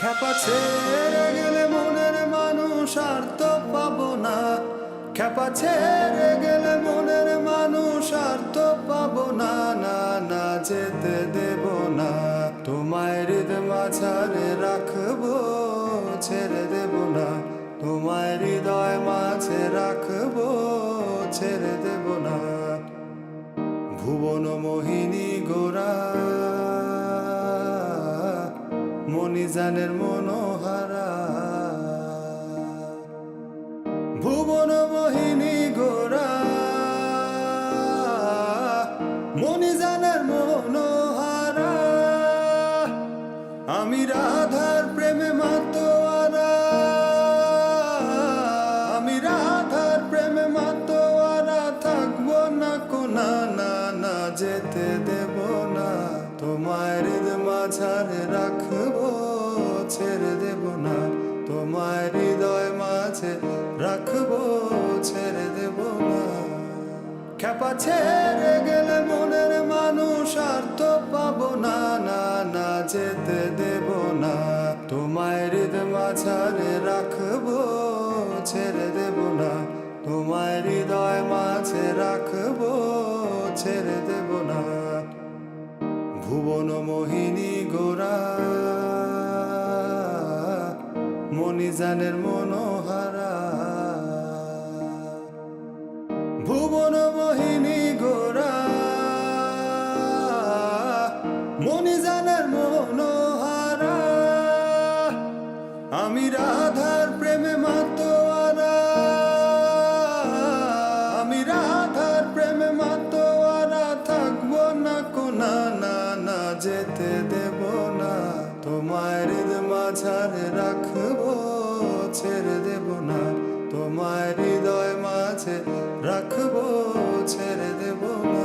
খ্যাপা ছেড়ে গেলে মনের মানুষ আর তো পাবো না। খ্যাপা ছেড়ে গেলে মনের মানুষ আর তো পাবো না। না না যেতে দেব না, তোমায় হৃদয় মাঝারে রাখবো, ছেড়ে দেব না। তোমায় হৃদয় মাঝে রাখবো, ছেড়ে দেব না। ভুবন মোহিনী গোরা মণিজানের মনোহারা, ভুবন মোহিনী গোরা মণিজানের মনোহারা। আমি রাধার প্রেমে মাতোয়ারা, আমি রাধার প্রেমে মাতোয়ারা। থাকবো না কোনা, না না যেতে দেব না। তোমায় হৃদয় মাঝারে রাখবো, ছেড়ে দেব না। তোমায় হৃদয় মাঝে রাখবো, ছেড়ে দেব না। খ্যাপা ছেড়ে গেলে মনের মানুষ আর তো পাবো না। না না যেতে দেব না, তোমায় হৃদয় মাঝারে রাখবো, ছেড়ে দেব না। তোমায় হৃদয় মাঝে রাখবো, ছেড়ে দেব না। ভুবন মোহিনী গোরা মণিজানের মনোহারা, ভুবন মোহিনী গোরা মণিজানের মনোহারা। আমি রাধার প্রেমে মাতোয়ারা, আমি রাধার প্রেমে মাতোয়ারা। থাকবো না কোনা, না না যেতে দেব না। তোমায় হৃদয় মাঝারে রাখবো, ছেড়ে দেব না। তোমায় হৃদয় মাঝে রাখবো, ছেড়ে দেব না।